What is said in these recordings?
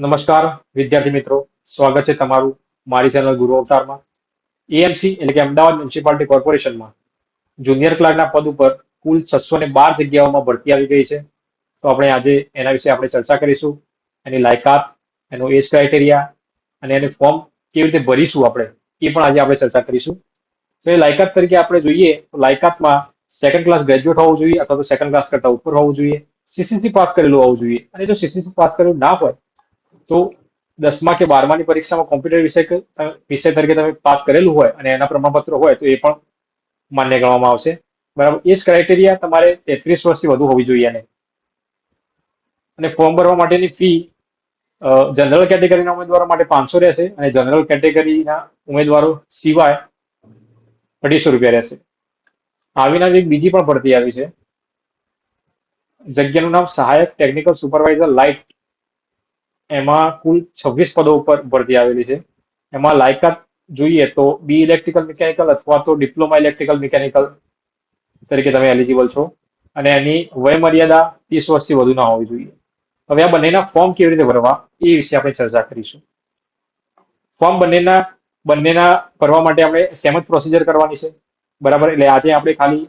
નમસ્કાર વિદ્યાર્થી મિત્રો, સ્વાગત છે તમારું મારી ચેનલ ગુરુ અવતારમાં. એએમસી એટલે કે અમદાવાદ મ્યુનિસિપાલિટી કોર્પોરેશનમાં જુનિયર ક્લાર્કના પદ ઉપર કુલ 612 જગ્યાઓમાં ભરતી આવી ગઈ છે. તો આપણે આજે એના વિશે આપણે ચર્ચા કરીશું. એની લાયકાત, એનો એજ ક્રાઇટેરિયા અને એનું ફોર્મ કેવી રીતે ભરીશું આપણે એ પણ આજે આપણે ચર્ચા કરીશું. તો એ લાયકાત તરીકે આપણે જોઈએ તો લાયકાતમાં સેકન્ડ ક્લાસ ગ્રેજ્યુએટ હોવું જોઈએ અથવા તો સેકન્ડ ક્લાસ કરતા ઉપર હોવું જોઈએ, સીસીસી પાસ કરેલું હોવું જોઈએ. અને જો સીસીસી પાસ કરેલું ના હોય તો 10મા કે 12માની પરીક્ષામાં કોમ્પ્યુટર વિષય તરીકે તમે પાસ કરેલું હોય અને એના પ્રમાણપત્ર હોય તો એ પણ માન્ય ગણવામાં આવશે. બરાબર. એ જ ક્રાઇટેરિયા તમારે 33 વર્ષથી વધુ હોવી જોઈએ નહીં. અને ફોર્મ ભરવા માટેની ફી જનરલ કેટેગરીના ઉમેદવારો માટે 500 રહેશે અને જનરલ કેટેગરીના ઉમેદવારો સિવાય 250 રૂપિયા રહેશે. આવીને એક બીજી પણ ભરતી આવી છે. જગ્યાનું નામ સહાયક ટેકનિકલ સુપરવાઇઝર લાઇટ. એમાં કુલ 26 પદો ઉપર ભરતી આવેલી છે. એમાં લાયકાત જોઈએ તો બી ઇલેક્ટ્રિકલ મિકેનિકલ અથવા તો ડિપ્લોમા ઇલેક્ટ્રિકલ મિકેનિકલ તરીકે તમે એલિજિબલ છો અને એની વય મર્યાદા 30 વર્ષથી વધુ ના હોવી જોઈએ. હવે આ બંનેના ફોર્મ કેવી રીતે ભરવા એ વિશે આપણે ચર્ચા કરીશું. ફોર્મ બંનેના ભરવા માટે આપણે સેમ જ પ્રોસિજર કરવાની છે. બરાબર. એટલે આજે આપણે ખાલી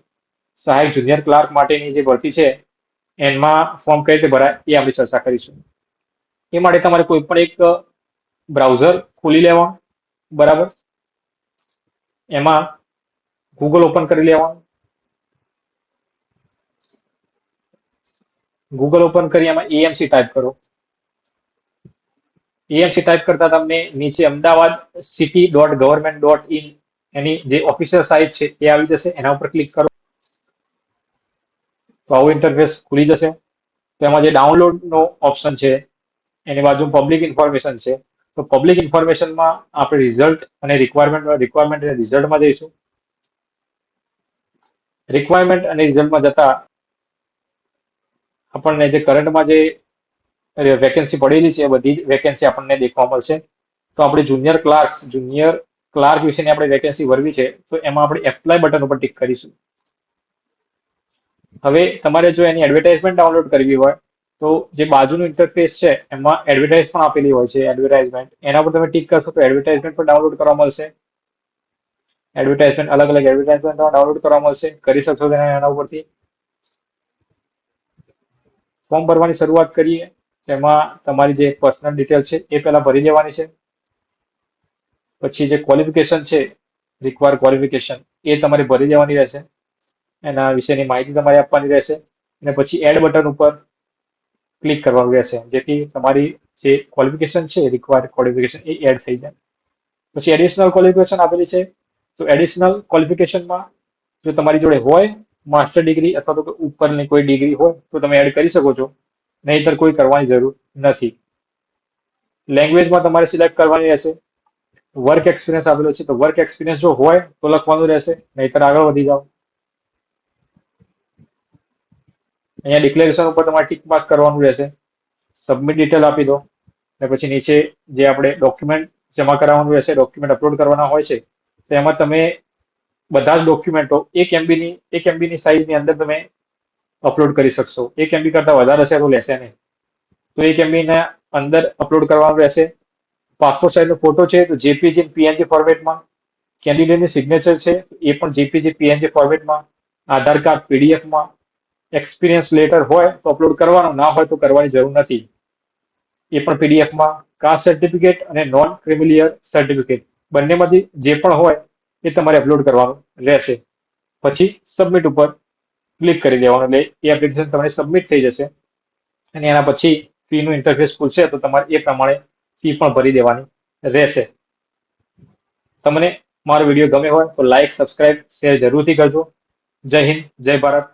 સહાયક જુનિયર ક્લાર્ક માટેની જે ભરતી છે એમાં ફોર્મ કઈ રીતે ભરાય એ આપણે ચર્ચા કરીશું. એ માટે તમારે કોઈ પણ એક બ્રાઉઝર ખોલી લેવા. બરાબર. એમાં ગૂગલ ઓપન કરી લેવાનું. ગૂગલ ઓપન કરી એમાં એએમસી ટાઈપ કરો. એએમસી ટાઈપ કરતા તમને નીચે અમદાવાદ city.government.in એની જે ઓફિશિયલ સાઇટ છે એ આવી જશે. એના ઉપર ક્લિક કરો તો આવું ઇન્ટરફેસ ખુલી જશે. તો એમાં જે ડાઉનલોડનો ઓપ્શન છે એની બાજુ પબ્લિક ઇન્ફોર્મેશન છે. તો પબ્લિક ઇન્ફોર્મેશનમાં આપણે રિઝલ્ટ અને રિક્વાયરમેન્ટ અને રિઝલ્ટમાં જઈશું. રિક્વાયરમેન્ટ અને રિઝલ્ટમાં જતા આપણને જે કરંટમાં જે વેકેન્સી પડેલી છે એ બધી જ વેકેન્સી આપણને દેખવા મળશે. તો આપણે જુનિયર ક્લાર્ક વિશેની આપણે વેકેન્સી ભરવી છે તો એમાં આપણે એપ્લાય બટન ઉપર ટિક કરીશું. હવે તમારે જો એની એડવર્ટાઇઝમેન્ટ ડાઉનલોડ કરવી હોય તો જે બાજુનું ઇન્ટરફેસ છે એમાં એડવર્ટાઇઝ પણ આપેલી હોય છે. એડવર્ટાઇઝમેન્ટ એના પર તમે ટિક કરશો તો એડવર્ટાઇઝમેન્ટ પણ ડાઉનલોડ કરવા મળશે. એડવર્ટાઇઝમેન્ટ અલગ અલગ એડવર્ટાઇઝમેન્ટ ડાઉનલોડ કરવા મળશે. કરી શકશો એના ઉપરથી. ફોર્મ ભરવાની શરૂઆત કરીએ. તેમાં તમારી જે પર્સનલ ડિટેલ છે એ પહેલા ભરી દેવાની છે. પછી જે ક્વોલિફિકેશન છે, રિક્વાયર ક્વોલિફિકેશન એ તમારે ભરી દેવાની રહેશે. એના વિશેની માહિતી તમારે આપવાની રહેશે અને પછી એડ બટન ઉપર ક્લિક કરવાનું રહેશે જેથી તમારી જે ક્વોલિફિકેશન છે રિક્વાયર્ડ ક્વોલિફિકેશન એ એડ થઈ જાય. પછી એડિશનલ ક્વોલિફિકેશન આપેલી છે. તો એડિશનલ ક્વોલિફિકેશનમાં જો તમારી જોડે હોય માસ્ટર ડિગ્રી અથવા તો ઉપરની કોઈ ડિગ્રી હોય તો તમે એડ કરી શકો છો, નહીંતર કોઈ કરવાની જરૂર નથી. લેંગ્વેજમાં તમારે સિલેક્ટ કરવાની રહેશે. વર્ક એક્સપિરિયન્સ આપેલો છે તો વર્ક એક્સપિરિયન્સ જો હોય તો લખવાનું રહેશે, નહીંતર આગળ વધી જાઓ. અહીંયા ડિક્લેરેશન ઉપર તમારે ટિક માર્ક કરવાનું રહેશે. સબમિટ ડિટેલ આપી દો અને પછી નીચે જે આપણે ડોક્યુમેન્ટ જમા કરાવવાનું રહેશે, ડોક્યુમેન્ટ અપલોડ કરવાના હોય છે તો એમાં તમે બધા જ ડોક્યુમેન્ટો 1 MB ની સાઇઝની અંદર તમે અપલોડ કરી શકશો. 1 MB કરતા વધારે હશે તો લેશે નહીં. તો 1 MB ના અંદર અપલોડ કરવાનું રહેશે. પાસપોર્ટ સાઇઝનો ફોટો છે તો જેપીજી પીએનજી ફોર્મેટમાં. કેન્ડિડેટની સિગ્નેચર છે તો એ પણ જેપીજી પીએનજી ફોર્મેટમાં. આધાર કાર્ડ પીડીએફમાં. એક્સપિરિયન્સ લેટર હોય તો અપલોડ કરવાનો, ના હોય તો કરવાની જરૂર નથી. એ પણ પીડીએફમાં. કાસ્ટ સર્ટિફિકેટ અને નોન ક્રિમિલિયર સર્ટિફિકેટ બંનેમાંથી જે પણ હોય એ તમારે અપલોડ કરવાનું રહેશે. પછી સબમિટ ઉપર ક્લિક કરી દેવાનું એટલે એ એપ્લિકેશન તમારે સબમિટ થઈ જશે અને એના પછી ફીનું ઇન્ટરફેસ ખુલશે તો તમારે એ પ્રમાણે ફી પણ ભરી દેવાની રહેશે. તમને મારો વિડીયો ગમે હોય તો લાઈક, સબસ્ક્રાઇબ, શેર જરૂરથી કરજો. જય હિન્દ, જય ભારત.